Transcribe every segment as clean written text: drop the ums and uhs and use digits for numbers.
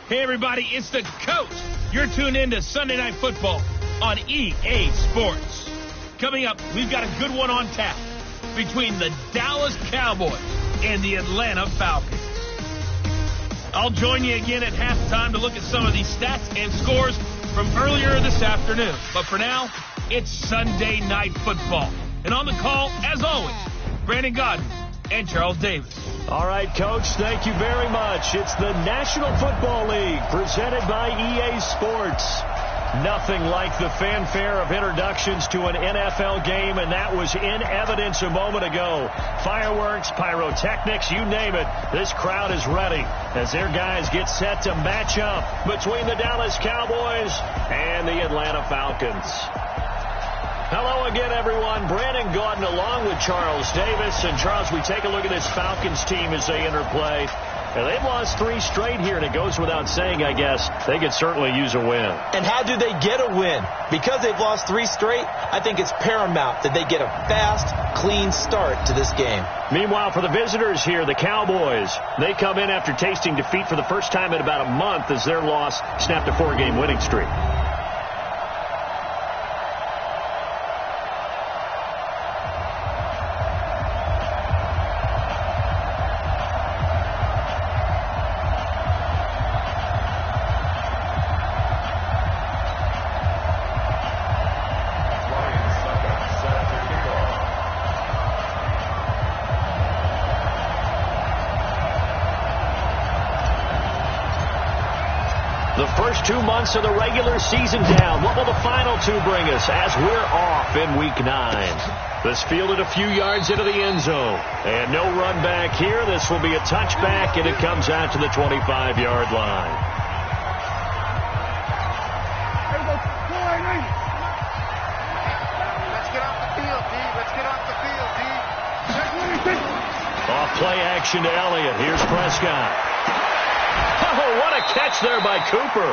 Hey, everybody, it's the coach. You're tuned in to Sunday Night Football on EA Sports. Coming up, we've got a good one on tap between the Dallas Cowboys and the Atlanta Falcons. I'll join you again at halftime to look at some of these stats and scores from earlier this afternoon. But for now, it's Sunday Night Football. And on the call, as always, Brandon Godden and Charles Davis. All right, Coach, thank you very much. It's the National Football League presented by EA Sports. Nothing like the fanfare of introductions to an NFL game, and that was in evidence a moment ago. Fireworks, pyrotechnics, you name it. This crowd is ready as their guys get set to match up between the Dallas Cowboys and the Atlanta Falcons. Hello again, everyone. Brandon Gaudin along with Charles Davis. And, Charles, we take a look at this Falcons team as they enter play. And they've lost 3 straight here, and it goes without saying, I guess, they could certainly use a win. And how do they get a win? Because they've lost 3 straight, I think it's paramount that they get a fast, clean start to this game. Meanwhile, for the visitors here, the Cowboys, they come in after tasting defeat for the first time in about a month as their loss snapped a 4-game winning streak. The first 2 months of the regular season down. What will the final 2 bring us as we're off in Week 9? This fielded a few yards into the end zone. And no run back here. This will be a touchback, and it comes out to the 25-yard line. Let's get off the field, D. Let's get off the field, D. Off play action to Elliott. Here's Prescott. Oh, what a catch there by Cooper.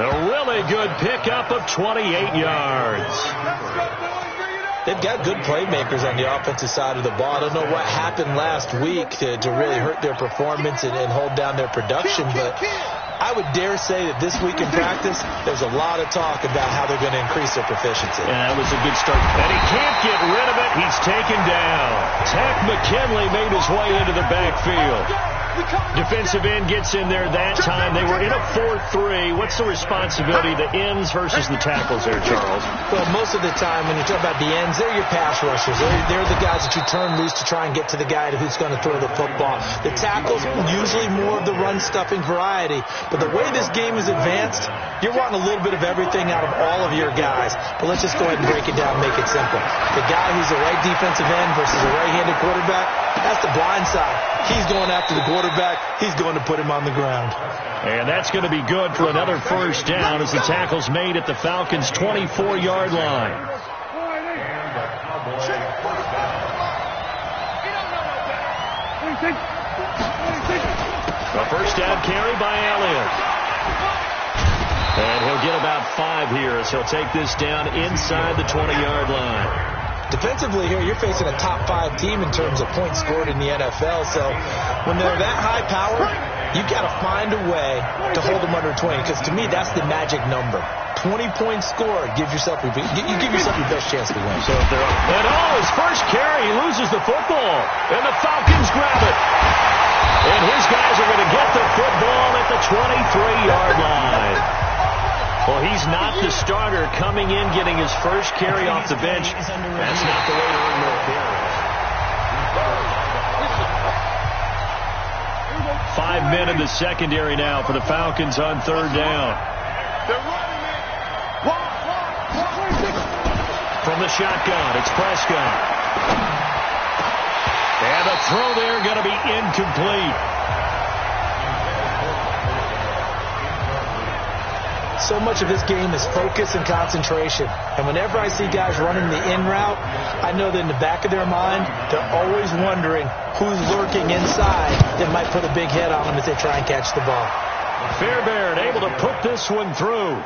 A really good pickup of 28 yards. They've got good playmakers on the offensive side of the ball. I don't know what happened last week to really hurt their performance and hold down their production, but I would dare say that this week in practice, there's a lot of talk about how they're going to increase their proficiency. Yeah, that was a good start. And he can't get rid of it. He's taken down. Tack McKinley made his way into the backfield. Defensive end gets in there that time. They were in a 4-3. What's the responsibility, the ends versus the tackles there, Charles? Well, most of the time when you talk about the ends, they're your pass rushers. They're the guys that you turn loose to try and get to the guy who's going to throw the football. The tackles, usually more of the run-stuffing variety. But the way this game is advanced, you're wanting a little bit of everything out of all of your guys. But let's just go ahead and break it down and make it simple. The guy who's the right defensive end versus a right-handed quarterback, that's the blind side. He's going after the quarterback. He's going to put him on the ground. And that's going to be good for another first down as the tackle's made at the Falcons' 24-yard line. A first down carry by Elliott. And he'll get about 5 here as he'll take this down inside the 20-yard line. Defensively here, you're facing a top 5 team in terms of points scored in the NFL. So when they're that high power, you've got to find a way to hold them under 20. Because to me, that's the magic number. 20 points scored. You give yourself your best chance to win. So if they're up. And his first carry, he loses the football. And the Falcons grab it. And his guys are going to get the football at the 23-yard line. Well, he's not the starter coming in, getting his first carry off the bench. That's not the way to earn more carries. 5 men in the secondary now for the Falcons on 3rd down. From the shotgun, it's Prescott. And the throw there going to be incomplete. So much of this game is focus and concentration. And whenever I see guys running the in route, I know that in the back of their mind, they're always wondering who's lurking inside that might put a big hit on them as they try and catch the ball. Fairbairn able to put this one through.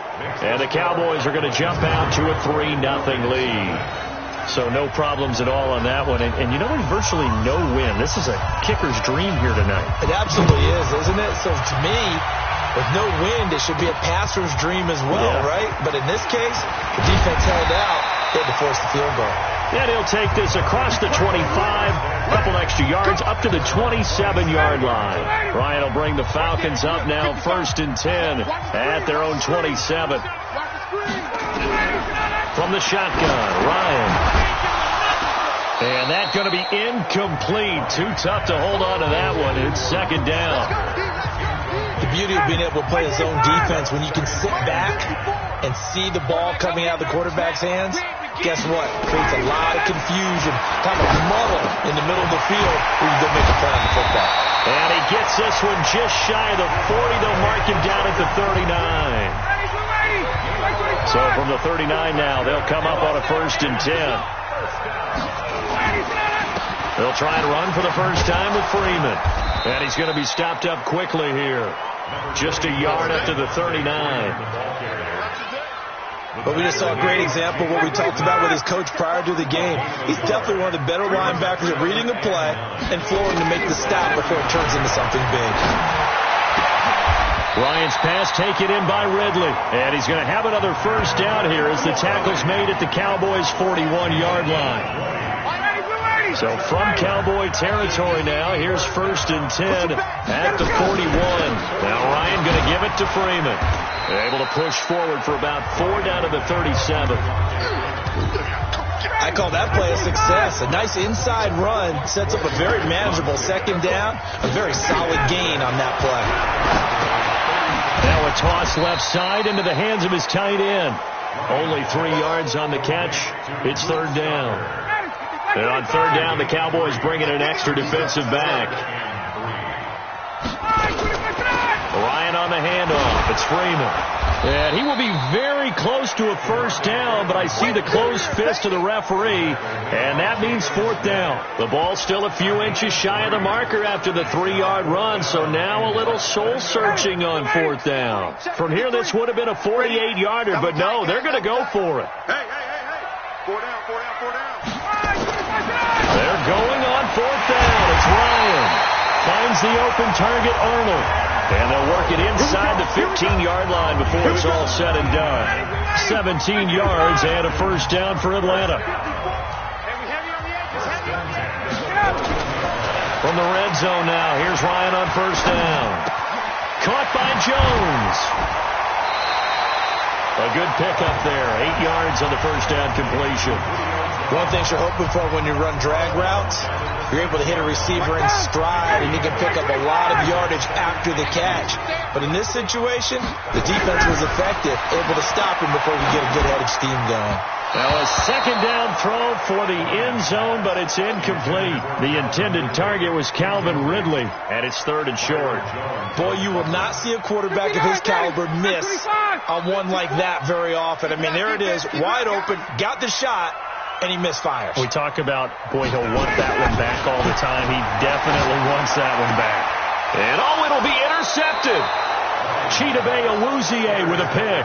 And the Cowboys are going to jump out to a 3-0 lead. So no problems at all on that one. And you know, there's virtually no win. This is a kicker's dream here tonight. It absolutely is, isn't it? So to me, With no wind, it should be a passer's dream as well, right? But in this case, the defense held out. They had to force the field goal. And he'll take this across the 25, a couple extra yards, up to the 27-yard line. Ryan will bring the Falcons up now, 1st and 10 at their own 27. From the shotgun, Ryan. And that's going to be incomplete. Too tough to hold on to that one. It's 2nd down. The beauty of being able to play his own defense, when you can sit back and see the ball coming out of the quarterback's hands, guess what? Creates a lot of confusion, kind of muddle in the middle of the field where you go make a play on the football. And he gets this one just shy of the 40. They'll mark him down at the 39. So from the 39 now, they'll come up on a 1st and 10. They'll try and run for the first time with Freeman. And he's going to be stopped up quickly here. Just a yard up to the 39. But we just saw a great example of what we talked about with his coach prior to the game. He's definitely one of the better linebackers at reading a play and flowing to make the stop before it turns into something big. Ryan's pass taken in by Ridley. And he's going to have another first down here as the tackle's made at the Cowboys' 41-yard line. So from Cowboy territory now, here's 1st and 10 at the 41. Now Ryan going to give it to Freeman. Able to push forward for about 4 down to the 37. I call that play a success. A nice inside run sets up a very manageable 2nd down. A very solid gain on that play. Now a toss left side into the hands of his tight end. Only 3 yards on the catch. It's 3rd down. And on 3rd down, the Cowboys bring in an extra defensive back. Ryan on the handoff. It's Freeman. And he will be very close to a first down, but I see the closed fist of the referee, and that means 4th down. The ball's still a few inches shy of the marker after the 3-yard run, so now a little soul-searching on 4th down. From here, this would have been a 48-yarder, but no, they're going to go for it. Hey. 4 down. They're going on 4th down. It's Ryan. Finds the open target, Arnold. And they'll work it inside the 15-yard line before it's all said and done. 17 yards and a first down for Atlanta. From the red zone now, here's Ryan on 1st down. Caught by Jones. A good pickup there. 8 yards on the first down completion. One thing you're hoping for when you run drag routes, you're able to hit a receiver in stride, and you can pick up a lot of yardage after the catch. But in this situation, the defense was effective, able to stop him before you get a good head of steam going. Now a 2nd down throw for the end zone, but it's incomplete. The intended target was Calvin Ridley, and it's 3rd and short. Boy, you will not see a quarterback of his caliber miss on one like that very often. I mean, there it is, wide open, got the shot, and he misfires. We talk about, boy, he'll want that one back all the time. He definitely wants that one back. And it'll be intercepted. Chidobe Awuzie with a pick.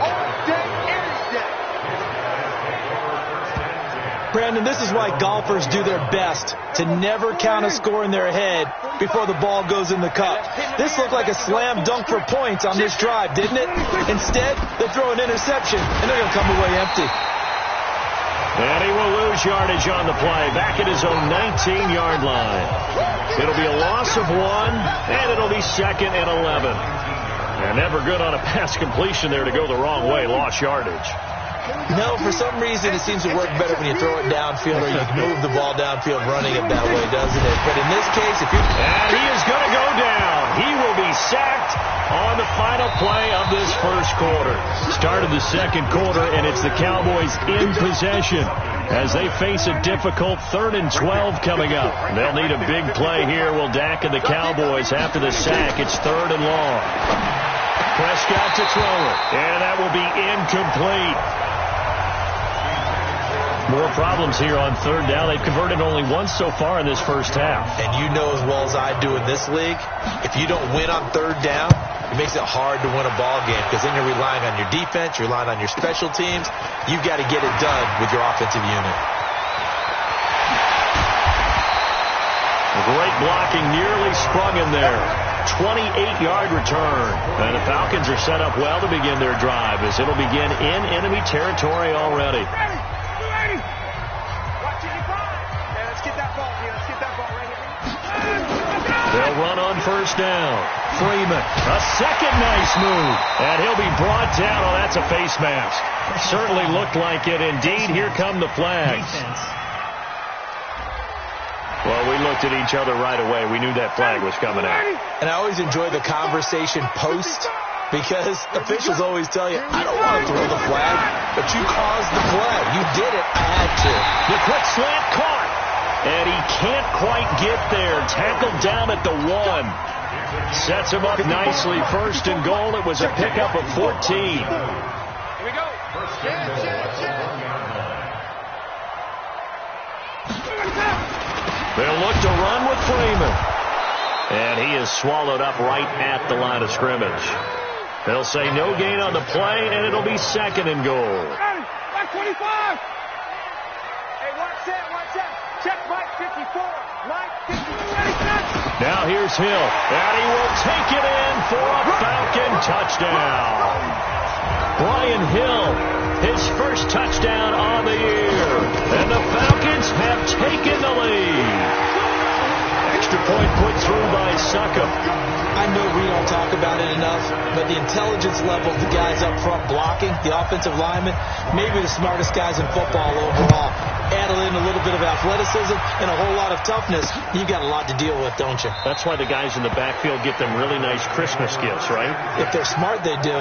Brandon, this is why golfers do their best to never count a score in their head before the ball goes in the cup. This looked like a slam dunk for points on this drive, didn't it? Instead, they throw an interception, and they're going to come away empty. And he will lose yardage on the play, back at his own 19-yard line. It'll be a loss of 1, and it'll be 2nd and 11. And never good on a pass completion there to go the wrong way, lost yardage. No, for some reason it seems to work better when you throw it downfield or you move the ball downfield running it that way, doesn't it? But in this case, if you... And he is going to go down. He will be sacked on the final play of this first quarter. Started the 2nd quarter, and it's the Cowboys in possession as they face a difficult 3rd and 12 coming up. They'll need a big play here. Will Dak and the Cowboys after the sack. It's 3rd and long. Prescott to throw it, and that will be incomplete. More problems here on 3rd down. They've converted only once so far in this first half. And you know as well as I do in this league, if you don't win on 3rd down, it makes it hard to win a ball game because then you're relying on your defense, you're relying on your special teams. You've got to get it done with your offensive unit. Great blocking, nearly sprung in there. 28-yard return. And the Falcons are set up well to begin their drive as it'll begin in enemy territory already. They'll run on first down. Freeman, a second nice move. And he'll be brought down. Oh, that's a face mask. Certainly looked like it. Indeed, here come the flags. Well, we looked at each other right away. We knew that flag was coming out. And I always enjoy the conversation post because officials always tell you, I don't want to throw the flag, but you caused the play. You did it. I had to. The quick slant caught. And he can't quite get there. Tackled down at the 1. Sets him up nicely. First and goal. It was a pickup of 14. Here we go. They'll look to run with Freeman. And he is swallowed up right at the line of scrimmage. They'll say no gain on the play, and it'll be second and goal. Hey, 25. Hey, watch that. Check Mike 54. Mike 54. Now here's Hill. And he will take it in for a Falcon touchdown. Brian Hill, his first touchdown on the year. And the Falcons have taken the lead. Extra point put through by Succop. I know we don't talk about it enough, but the intelligence level of the guys up front blocking, the offensive linemen, maybe the smartest guys in football overall. Add in a little bit of athleticism and a whole lot of toughness, you got a lot to deal with, don't you? That's why the guys in the backfield get them really nice Christmas gifts, right? If they're smart, they do.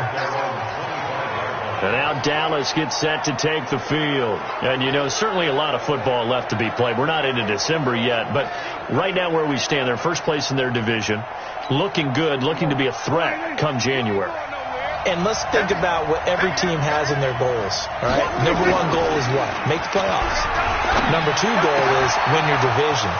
And now Dallas gets set to take the field. And, you know, certainly a lot of football left to be played. We're not into December yet, but right now where we stand, they're first place in their division, looking good, looking to be a threat come January. And let's think about what every team has in their goals, all right? Number one goal is what? Make the playoffs. Number two goal is win your division.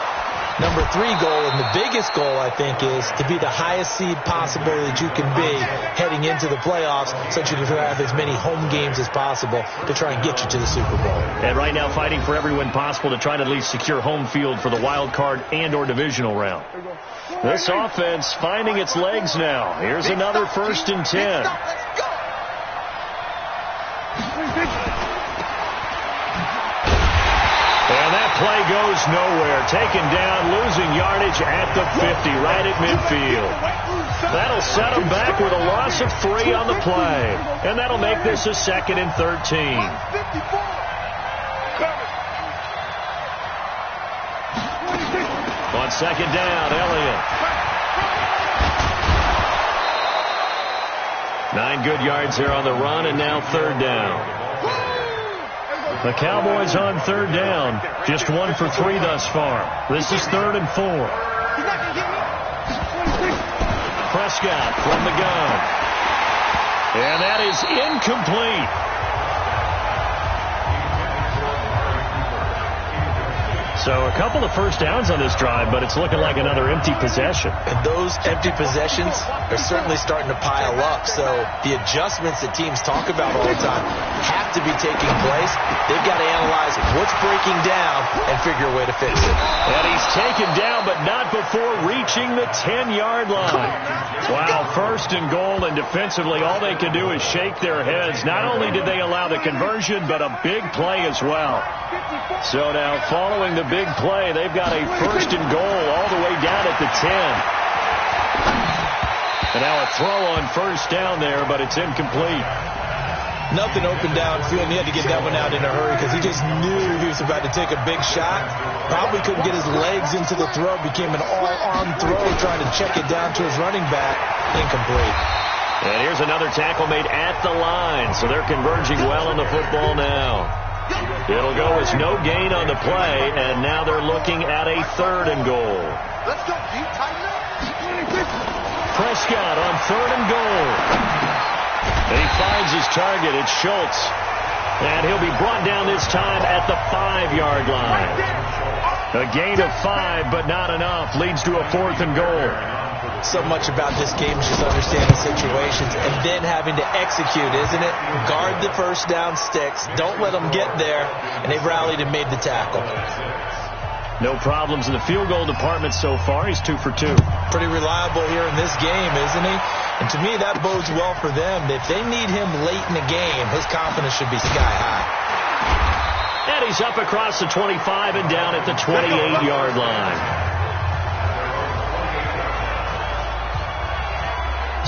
Number three goal, and the biggest goal, I think, is to be the highest seed possible that you can be heading into the playoffs so that you can have as many home games as possible to try and get you to the Super Bowl. And right now fighting for every win possible to try to at least secure home field for the wild card and or divisional round. This offense finding its legs now. Here's another 1st and 10. And that play goes nowhere. Taken down, losing yardage at the 50, right at midfield. That'll set them back with a loss of 3 on the play. And that'll make this a 2nd and 13. On 2nd down, Elliott. 9 good yards there on the run, and now 3rd down. The Cowboys on 3rd down. Just 1 for 3 thus far. This is 3rd and 4. Prescott from the gun. And that is incomplete. So a couple of first downs on this drive, but it's looking like another empty possession. And those empty possessions are certainly starting to pile up. So the adjustments that teams talk about all the time have to be taking place. They've got to analyze what's breaking down and figure a way to fix it. And he's taken down, but not before reaching the 10-yard line. Wow, 1st and goal, and defensively all they can do is shake their heads. Not only did they allow the conversion, but a big play as well. So now following the big play, they've got a 1st and goal all the way down at the 10. And now a throw on 1st down there, but it's incomplete. Nothing open downfield. He had to get that one out in a hurry because he just knew he was about to take a big shot. Probably couldn't get his legs into the throw. Became an all-arm throw trying to check it down to his running back. Incomplete. And here's another tackle made at the line. So they're converging well on the football now. It'll go as no gain on the play, and now they're looking at a 3rd and goal. Let's go, deep, tighten up. Prescott on 3rd and goal. And he finds his target. It's Schultz. And he'll be brought down this time at the 5-yard line. A gain of 5, but not enough. Leads to a 4th and goal. So much about this game is just understanding situations and then having to execute, isn't it? Guard the first down sticks. Don't let them get there. And they've rallied and made the tackle. No problems in the field goal department so far. He's 2 for 2. Pretty reliable here in this game, isn't he? And to me, that bodes well for them. If they need him late in the game, his confidence should be sky high. And he's up across the 25 and down at the 28-yard line.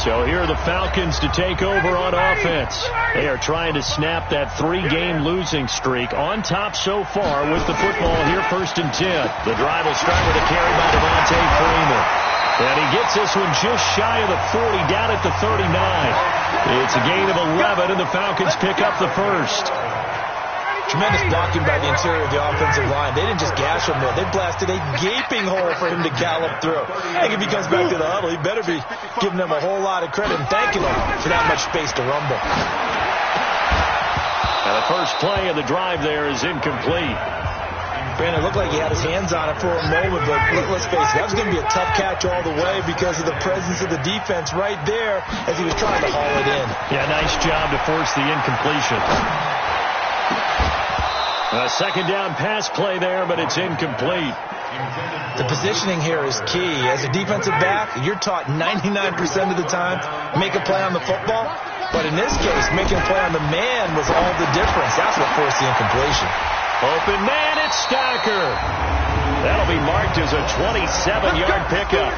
So here are the Falcons to take over on offense. They are trying to snap that 3-game losing streak. On top so far with the football here, 1st and 10. The drive will start with a carry by Devontae Freeman. And he gets this one just shy of the 40, down at the 39. It's a gain of 11, and the Falcons pick up the first. Tremendous blocking by the interior of the offensive line. They didn't just gash him, though. They blasted a gaping hole for him to gallop through. I think if he comes back to the huddle, he better be giving them a whole lot of credit and thanking them for that much space to rumble. And the first play of the drive there is incomplete. Brandon, it looked like he had his hands on it for a moment, but let's face it, that was going to be a tough catch all the way because of the presence of the defense right there as he was trying to haul it in. Yeah, nice job to force the incompletion. A second down pass play there, but it's incomplete. The positioning here is key. As a defensive back, you're taught 99% of the time, make a play on the football. But in this case, making a play on the man was all the difference. That's what forced the incompletion. Open man, it's Stacker. That'll be marked as a 27-yard pickup.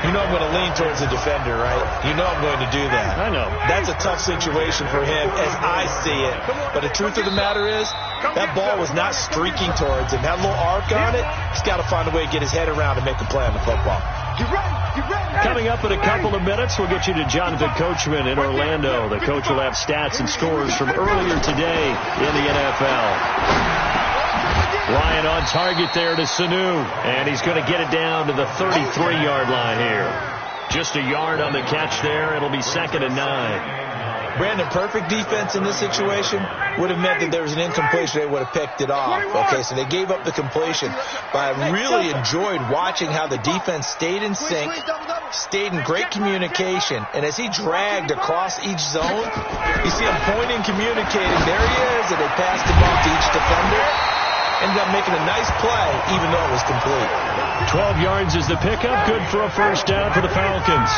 You know I'm going to lean towards the defender, right? You know I'm going to do that. I know. That's a tough situation for him as I see it. But the truth of the matter is, that ball was not streaking towards him. That little arc on it, he's got to find a way to get his head around and make a play on the football. Coming up in a couple of minutes, we'll get you to Jonathan Coachman in Orlando. The coach will have stats and scores from earlier today in the NFL. Ryan on target there to Sanu, and he's going to get it down to the 33-yard line here. Just a yard on the catch there. It'll be 2nd and 9. Brandon, perfect defense in this situation would have meant that there was an incompletion. They would have picked it off. Okay, so they gave up the completion. But I really enjoyed watching how the defense stayed in sync, stayed in great communication, and as he dragged across each zone, you see him pointing, communicating. There he is, and they passed him off to each defender. Ended up making a nice play, even though it was complete. 12 yards is the pickup. Good for a first down for the Falcons.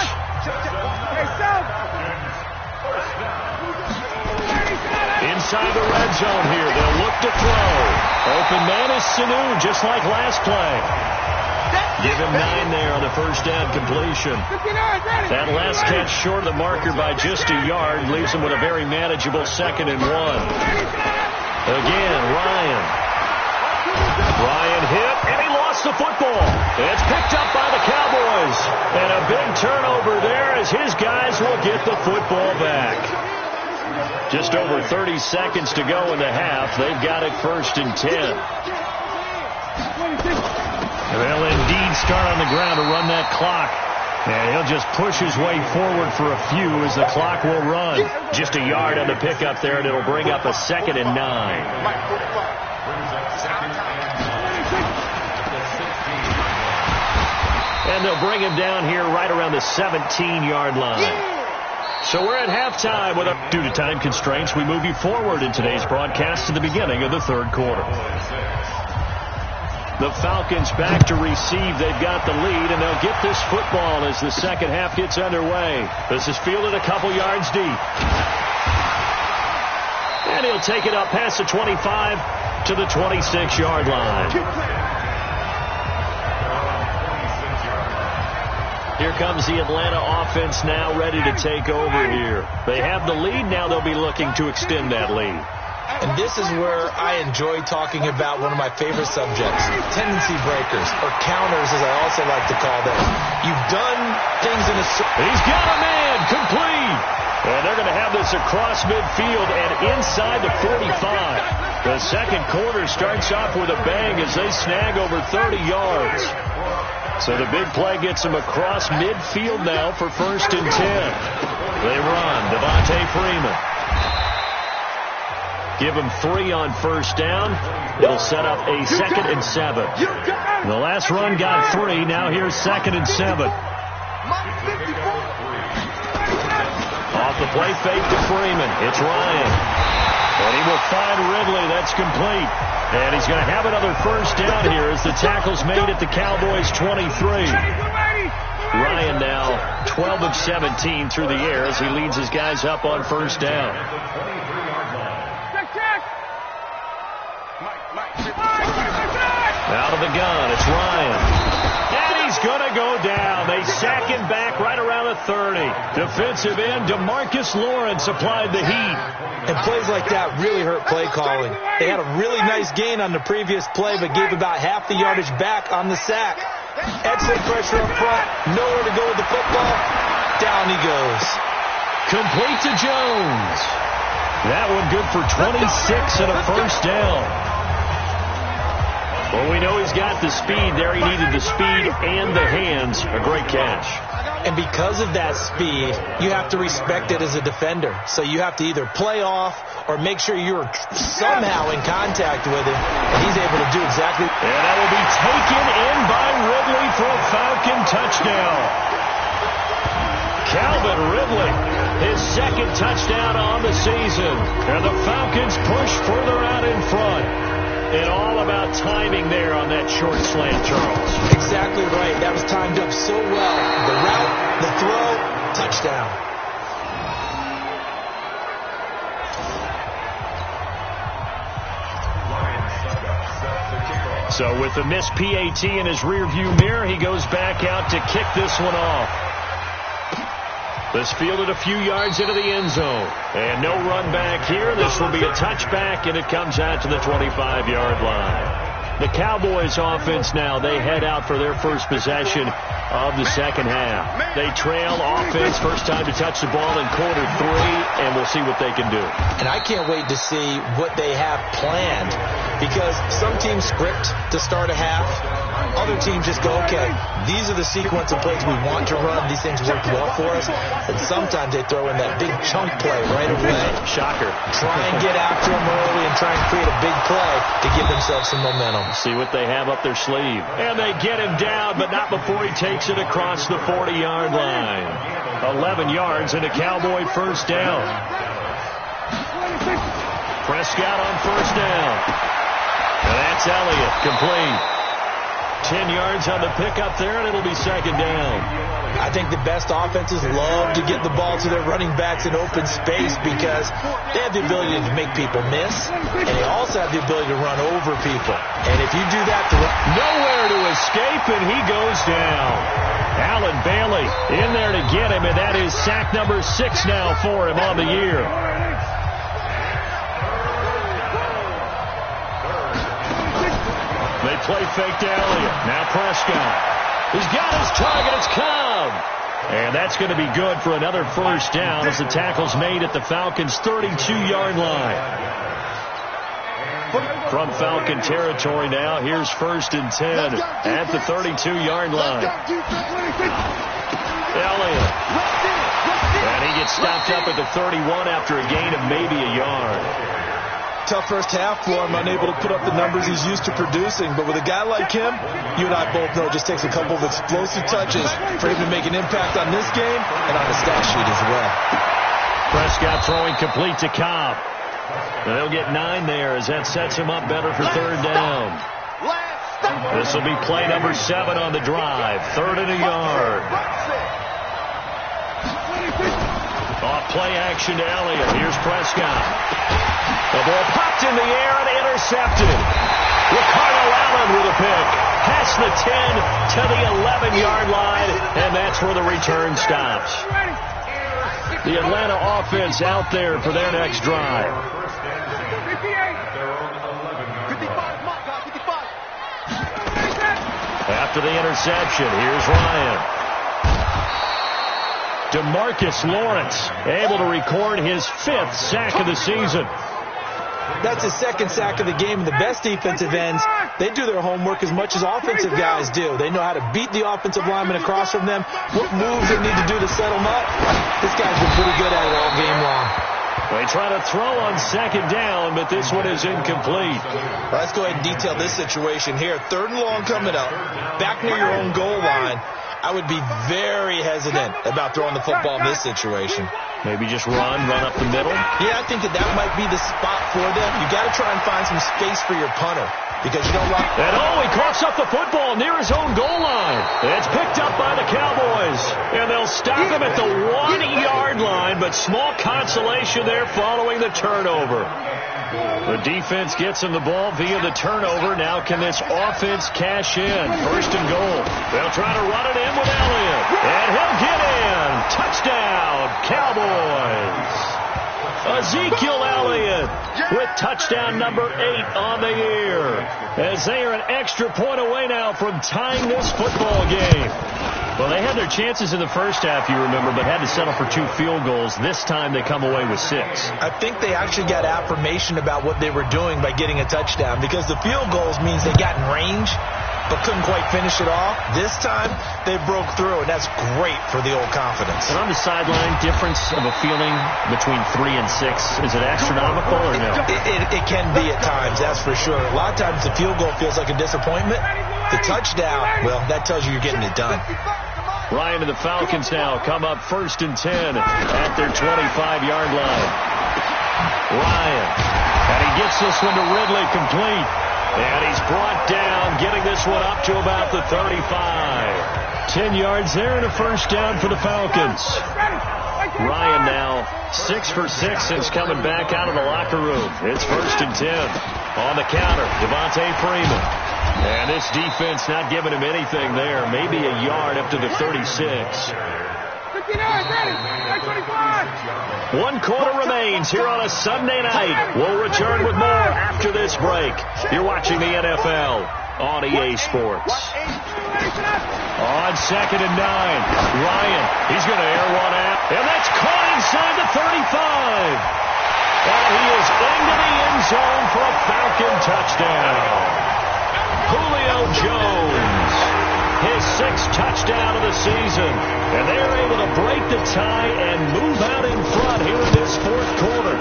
Inside the red zone here. They'll look to throw. Open man is Sanu, just like last play. Give him 9 there on the first down completion. That last catch short of the marker by just a yard leaves him with a very manageable 2nd and 1. Again, Ryan hit, and he lost the football. It's picked up by the Cowboys. And a big turnover there as his guys will get the football back. Just over 30 seconds to go in the half. They've got it 1st and 10. They'll indeed start on the ground to run that clock. And he'll just push his way forward for a few as the clock will run. Just a yard on the pickup there, and it'll bring up a 2nd and 9. And they'll bring him down here right around the 17-yard line. So we're at halftime. Due to time constraints, we move you forward in today's broadcast to the beginning of the 3rd quarter. The Falcons back to receive. They've got the lead, and they'll get this football as the second half gets underway. This is fielded a couple yards deep. And he'll take it up past the 25 to the 26-yard line. Here comes the Atlanta offense now ready to take over here. They have the lead. Now they'll be looking to extend that lead. And this is where I enjoy talking about one of my favorite subjects, tendency breakers, or counters as I also like to call them. You've done things in a... He's got a man, complete. And they're going to have this across midfield and inside the 45. The second quarter starts off with a bang as they snag over 30 yards. So the big play gets them across midfield now for 1st and 10. They run. Devontae Freeman. Give him 3 on first down. It'll set up a 2nd and 7. The last run got 3. Now here's 2nd and 7. Off the play fake to Freeman. It's Ryan. And he will find Ridley. That's complete. And he's going to have another first down here as the tackle's made at the Cowboys' 23. Ryan now 12 of 17 through the air as he leads his guys up on first down. Out of the gun, it's Ryan. And he's going to go down. They sack him back right around the 30. Defensive end DeMarcus Lawrence applied the heat. And plays like that really hurt play calling. They had a really nice gain on the previous play, but gave about half the yardage back on the sack. Excellent pressure up front. Nowhere to go with the football. Down he goes. Complete to Jones. That one good for 26 and a first down. Well, we know he's got the speed there. He needed the speed and the hands. A great catch. And because of that speed, you have to respect it as a defender. So you have to either play off or make sure you're somehow in contact with him. And he's able to do exactly. And that will be taken in by Ridley for a Falcon touchdown. Calvin Ridley, his second touchdown on the season. And the Falcons push further out in front. And all about timing there on that short slant, Charles. Exactly right. That was timed up so well. The route, the throw, touchdown. So with the missed PAT in his rearview mirror, he goes back out to kick this one off. This fielded a few yards into the end zone. And no run back here. This will be a touchback, and it comes out to the 25-yard line. The Cowboys offense now, they head out for their first possession of the second half. They trail offense, first time to touch the ball in quarter 3, and we'll see what they can do. And I can't wait to see what they have planned, because some teams script to start a half. Other teams just go, okay, these are the sequence of plays we want to run. These things work well for us. And sometimes they throw in that big chunk play right away. Shocker. Try and get after them early and try and create a big play to give themselves some momentum. See what they have up their sleeve. And they get him down, but not before he takes it across the 40-yard line. 11 yards and a Cowboy first down. Prescott on first down. And that's Elliott, complete. 10 yards on the pickup there, and it'll be second down. I think the best offenses love to get the ball to their running backs in open space because they have the ability to make people miss, and they also have the ability to run over people. And if you do that, nowhere to escape, and he goes down. Alan Bailey in there to get him, and that is sack number 6 now for him on the year. They play fake to Elliott. Now Prescott. He's got his target. It's Cobb. And that's going to be good for another first down as the tackle's made at the Falcons' 32-yard line. From Falcon territory now, here's first and 10 at the 32-yard line. Elliott. And he gets stopped up at the 31 after a gain of maybe a yard. Tough first half for him, unable to put up the numbers he's used to producing. But with a guy like him, you and I both know it just takes a couple of explosive touches for him to make an impact on this game and on the stat sheet as well. Prescott throwing complete to Cobb. And they'll get 9 there as that sets him up better for third down. This will be play number 7 on the drive. 3rd and a yard. Off play action to Elliott. Here's Prescott. The ball popped in the air and intercepted. Ricardo Allen with a pick. Past the 10 to the 11-yard line, and that's where the return stops. The Atlanta offense out there for their next drive. After the interception, here's Ryan. DeMarcus Lawrence able to record his 5th sack of the season. That's his 2nd sack of the game. And the best defensive ends, they do their homework as much as offensive guys do. They know how to beat the offensive lineman across from them, what moves they need to do to set them up. This guy's been pretty good at it all game long. They try to throw on second down, but this one is incomplete. Let's go ahead and detail this situation here. 3rd and long coming up. Back near your own goal line. I would be very hesitant about throwing the football in this situation. Maybe just run up the middle? Yeah, I think that might be the spot for them. You got to try and find some space for your punter because you don't want... And he coughs up the football near his own goal line. It's picked up by the Cowboys. And they'll stop him at the 1-yard line, but small consolation there following the turnover. The defense gets him the ball via the turnover. Now can this offense cash in? First and goal. They'll try to run it in with Elliott. And he'll get in. Touchdown, Cowboys. Ezekiel Elliott with touchdown number 8 on the year. As they are an extra point away now from tying this football game. Well, they had their chances in the first half, you remember, but had to settle for 2 field goals. This time they come away with 6. I think they actually got affirmation about what they were doing by getting a touchdown because the field goals means they got in range but couldn't quite finish it off. This time they broke through, and that's great for the old confidence. And on the sideline, difference of a feeling between 3 and 6, is it astronomical or no? It can be at times, that's for sure. A lot of times the field goal feels like a disappointment. The touchdown, well, that tells you you're getting it done. Ryan and the Falcons now come up 1st and 10 at their 25-yard line. Ryan, and he gets this one to Ridley complete. And he's brought down, getting this one up to about the 35. 10 yards there and a first down for the Falcons. Ryan now 6 for 6 since coming back out of the locker room. It's 1st and 10. On the counter, Devontae Freeman. And this defense not giving him anything there. Maybe a yard up to the 36. 1 quarter remains here on a Sunday night. We'll return with more after this break. You're watching the NFL on EA Sports. On 2nd and 9, Ryan, he's going to air one out. And that's caught inside the 35. And he is into the end zone for a Falcon touchdown. Julio Jones, his 6th touchdown of the season. And they're able to break the tie and move out in front here in this 4th quarter.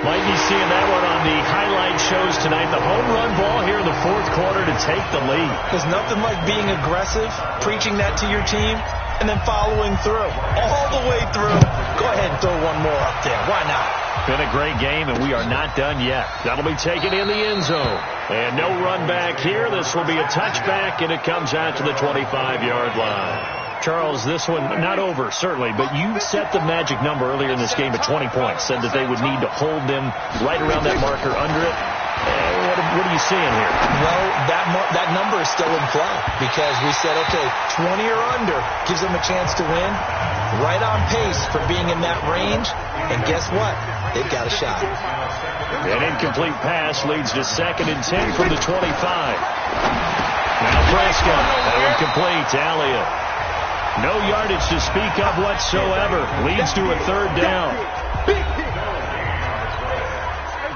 Might be seeing that one on the highlight shows tonight. The home run ball here in the 4th quarter to take the lead. There's nothing like being aggressive, preaching that to your team, and then following through. All the way through. Go ahead and throw one more up there. Why not? Been a great game, and we are not done yet. That'll be taken in the end zone. And no run back here. This will be a touchback, and it comes out to the 25-yard line. Charles, this one not over, certainly, but you set the magic number earlier in this game at 20 points, said that they would need to hold them right around that marker under it. What are you seeing here? Well, that number is still in play because we said, okay, 20 or under gives them a chance to win. Right on pace for being in that range. And guess what? They've got a shot. An incomplete pass leads to 2nd and 10 from the 25. Now Prescott, that one complete to Elliott. No yardage to speak of whatsoever. Leads to a 3rd down.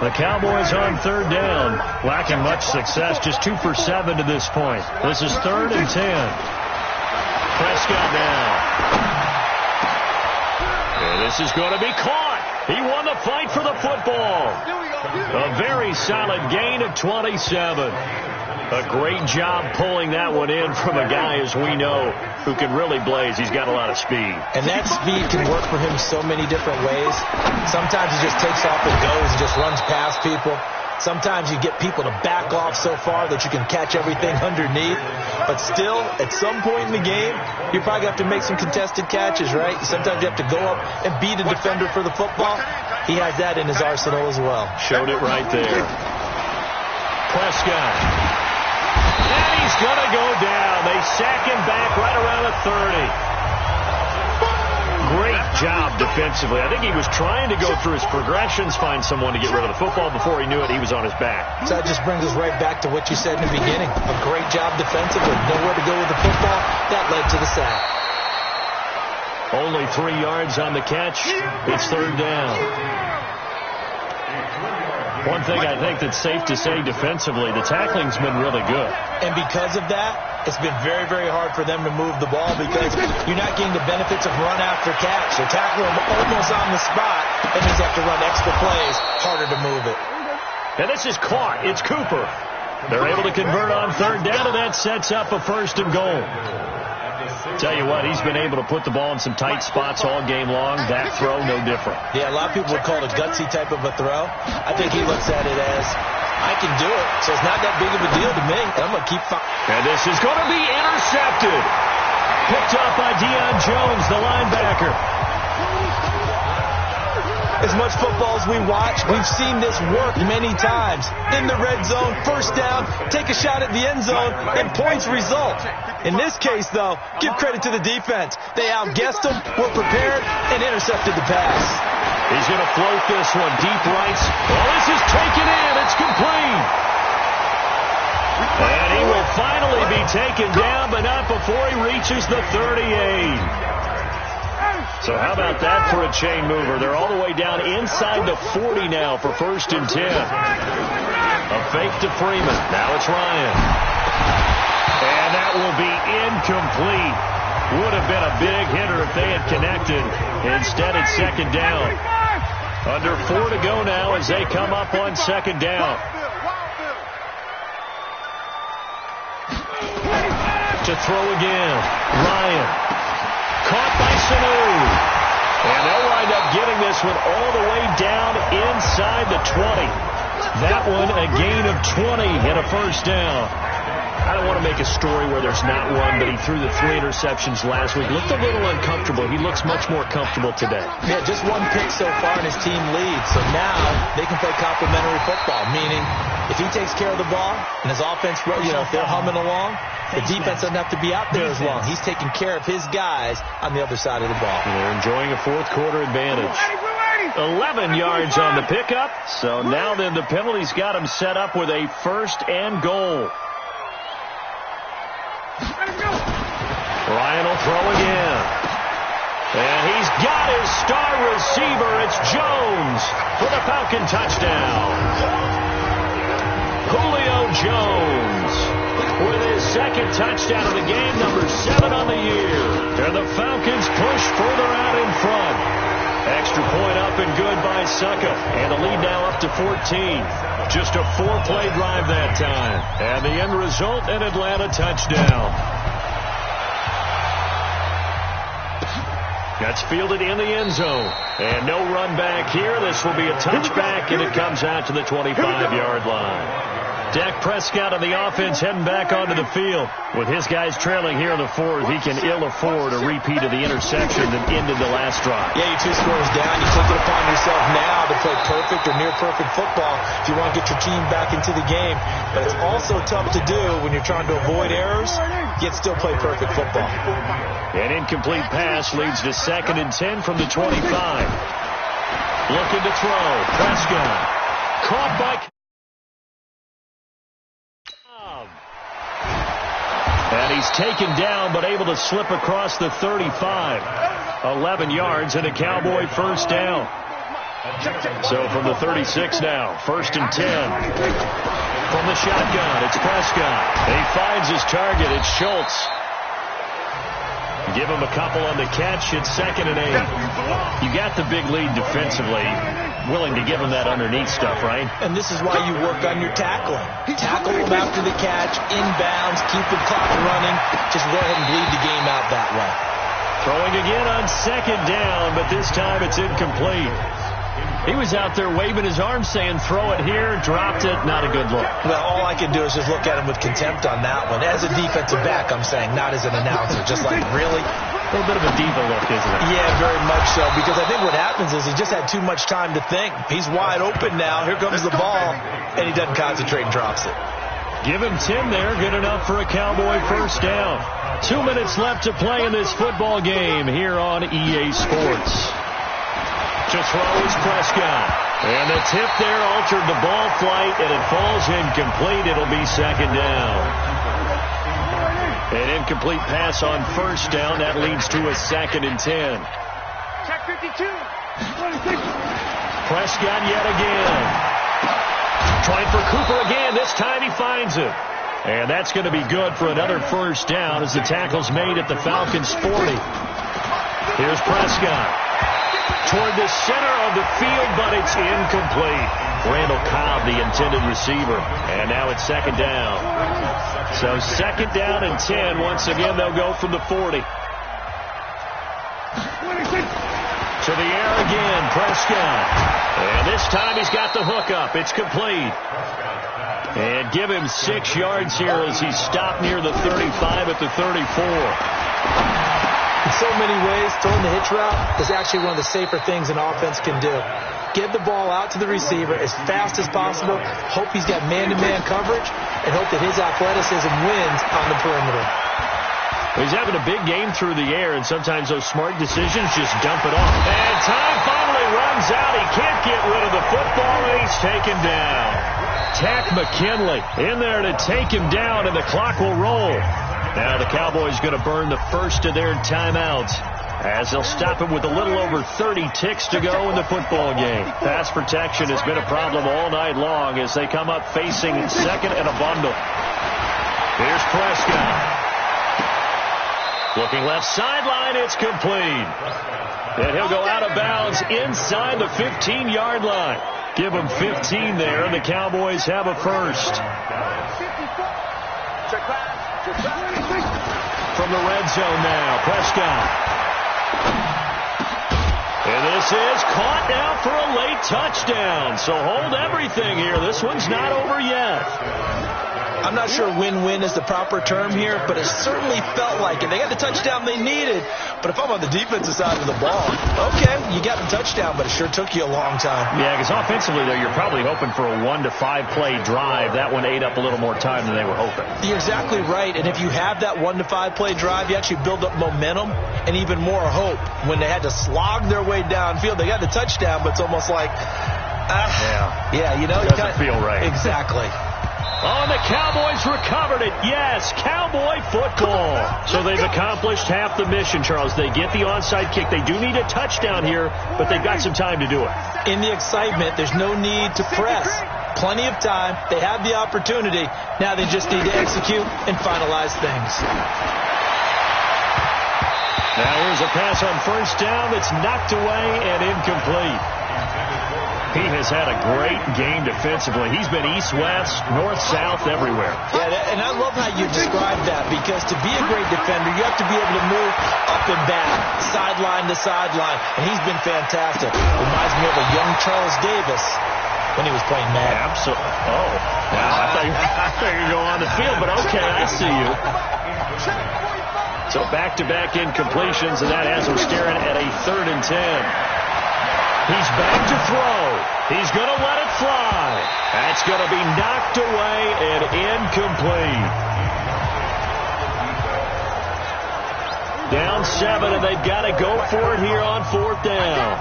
The Cowboys on 3rd down. Lacking much success. Just 2 for 7 to this point. This is 3rd and 10. Prescott now. And this is going to be caught. He won the fight for the football. A very solid gain of 27. A great job pulling that one in from a guy, as we know, who can really blaze. He's got a lot of speed. And that speed can work for him so many different ways. Sometimes he just takes off and goes and just runs past people. Sometimes you get people to back off so far that you can catch everything underneath. But still, at some point in the game, you probably have to make some contested catches, right? Sometimes you have to go up and beat a defender for the football. He has that in his arsenal as well. Showed it right there. Prescott. And he's going to go down. They sack him back right around the 30. Great job defensively. I think he was trying to go through his progressions, find someone to get rid of the football. Before he knew it, he was on his back. So that just brings us right back to what you said in the beginning. A great job defensively. Nowhere to go with the football. That led to the sack. Only 3 yards on the catch. It's 3rd down. One thing I think that's safe to say defensively, the tackling's been really good. And because of that, it's been very, very hard for them to move the ball because you're not getting the benefits of run after catch. They're tackling almost on the spot. That means they have to run extra plays, harder to move it. And this is caught. It's Cooper. They're able to convert on 3rd down, and that sets up a 1st and goal. Tell you what, he's been able to put the ball in some tight spots all game long. That throw, no different. Yeah, a lot of people would call it a gutsy type of a throw. I think he looks at it as, I can do it, so it's not that big of a deal to me. I'm going to keep firing. And this is going to be intercepted. Picked up by Deion Jones, the linebacker. As much football as we watch, we've seen this work many times. In the red zone, first down, take a shot at the end zone, and points result. In this case, though, give credit to the defense. They outguessed them, were prepared, and intercepted the pass. He's going to float this one deep right. Well, this is taken in. It's complete. And he will finally be taken down, but not before he reaches the 38. So how about that for a chain mover? They're all the way down inside the 40 now for 1st and 10. A fake to Freeman. Now it's Ryan. And that will be incomplete. Would have been a big hitter if they had connected. Instead, it's 2nd down. Under 4 to go now as they come up on 2nd down. To throw again. Ryan. Caught by Sanu. And they'll wind up getting this one all the way down inside the 20. That one a gain of 20 and a 1st down. I don't want to make a story where there's not one, but he threw the 3 interceptions last week. Looked a little uncomfortable. He looks much more comfortable today. Yeah, just 1 pick so far and his team leads. So now they can play complementary football, meaning if he takes care of the ball and his offense, if they're humming along, the defense doesn't have to be out there as long. He's taking care of his guys on the other side of the ball. They're enjoying a 4th quarter advantage. 11 yards on the pickup. So now then the penalty's got him set up with a 1st and goal. Ryan will throw again. And he's got his star receiver. It's Jones for the Falcon touchdown. Julio Jones with his 2nd touchdown of the game, number 7 on the year. And the Falcons push further out in front. Extra point up and good by Succa. And the lead now up to 14. Just a 4-play drive that time. And the end result, an Atlanta touchdown. That's fielded in the end zone. And no run back here. This will be a touchback, and it comes out to the 25-yard line. Dak Prescott on the offense heading back onto the field. With his guys trailing here in the 4th, he can ill afford a repeat of the interception that ended the last drive. Yeah, you're 2 scores down. You take it upon yourself now to play perfect or near-perfect football if you want to get your team back into the game. But it's also tough to do when you're trying to avoid errors, yet still play perfect football. An incomplete pass leads to 2nd and 10 from the 25. Looking to throw. Prescott. Caught by... And he's taken down, but able to slip across the 35. 11 yards and a Cowboy 1st down. So from the 36 now, 1st and 10. From the shotgun, it's Prescott. And he finds his target. It's Schultz. Give him a couple on the catch. It's 2nd and 8. You got the big lead defensively. Willing to give him that underneath stuff, right? And this is why you work on your tackling. Tackle him after the catch, inbounds, keep the clock running. Just go ahead and bleed the game out that way. Throwing again on 2nd down, but this time it's incomplete. He was out there waving his arms saying, throw it here, dropped it, not a good look. Well, all I can do is just look at him with contempt on that one. As a defensive back, I'm saying, not as an announcer. Just like, really? A little bit of a diva look, isn't it? Yeah, very much so, because I think what happens is he just had too much time to think. He's wide open now. Here comes the ball, and he doesn't concentrate and drops it. Give him 10 there. Good enough for a Cowboy 1st down. 2 minutes left to play in this football game here on EA Sports. To throw is Prescott. And the tip there altered the ball flight, and it falls incomplete. It'll be 2nd down. An incomplete pass on 1st down. That leads to a 2nd and 10. Check 52. Prescott yet again. Trying for Cooper again. This time he finds it. And that's going to be good for another 1st down as the tackle's made at the Falcons' 40. Here's Prescott. toward the center of the field, but it's incomplete. Randall Cobb, the intended receiver. And now it's second down. So second down and 10. Once again, they'll go from the 40. To the air again, Prescott. And this time he's got the hook up. It's complete. And give him 6 yards here as he stopped near the 35 at the 34. In so many ways, throwing the hitch route is actually one of the safer things an offense can do. Get the ball out to the receiver as fast as possible, hope he's got man-to-man coverage, and hope that his athleticism wins on the perimeter. He's having a big game through the air, and sometimes those smart decisions just dump it off. And time finally runs out. He can't get rid of the football, and he's taken down. Tack McKinley in there to take him down, and the clock will roll. Now the Cowboys going to burn the first of their timeouts as they'll stop it with a little over 30 ticks to go in the football game. Pass protection has been a problem all night long as they come up facing second and a bundle. Here's Prescott. Looking left sideline, it's complete. And he'll go out of bounds inside the 15-yard line. Give him 15 there, and the Cowboys have a first. From the red zone now, Prescott. And this is caught now for a late touchdown. So hold everything here. This one's not over yet. I'm not sure win-win is the proper term here, but it certainly felt like it. They got the touchdown they needed, but if I'm on the defensive side of the ball, okay, you got the touchdown, but it sure took you a long time. Yeah, because offensively, though, you're probably hoping for a 1 to 5 play drive. That one ate up a little more time than they were hoping. You're exactly right, and if you have that 1 to 5 play drive, you actually build up momentum and even more hope. When they had to slog their way downfield, they got the touchdown, but it's almost like, you know, it doesn't feel right. Exactly. Oh, and the Cowboys recovered it. Yes, Cowboy football. So they've accomplished half the mission, Charles. They get the onside kick. They do need a touchdown here, but they've got some time to do it. In the excitement, there's no need to press. Plenty of time. They have the opportunity. Now they just need to execute and finalize things. Now here's a pass on first down that's knocked away and incomplete. He has had a great game defensively. He's been east-west, north-south, everywhere. Yeah, and I love how you describe that, because to be a great defender, you have to be able to move up and back, sideline to sideline, and he's been fantastic. Reminds me of a young Charles Davis when he was playing Madden. Absolutely. Oh, wow. I thought you were going on the field, but okay, I see you. So back-to-back incompletions, and that has him staring at a 3rd and 10. He's back to throw. He's going to let it fly. That's going to be knocked away and incomplete. Down 7, and they've got to go for it here on 4th down.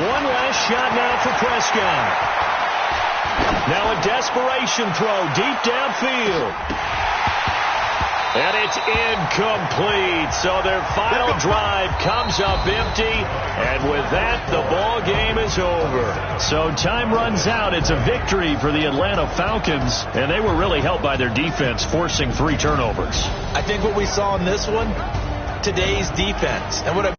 One last shot now for Prescott. Now a desperation throw deep downfield. And it's incomplete. So their final drive comes up empty. And with that, the ball game is over. So time runs out. It's a victory for the Atlanta Falcons. And they were really helped by their defense, forcing 3 turnovers. I think what we saw in this one, today's defense. And what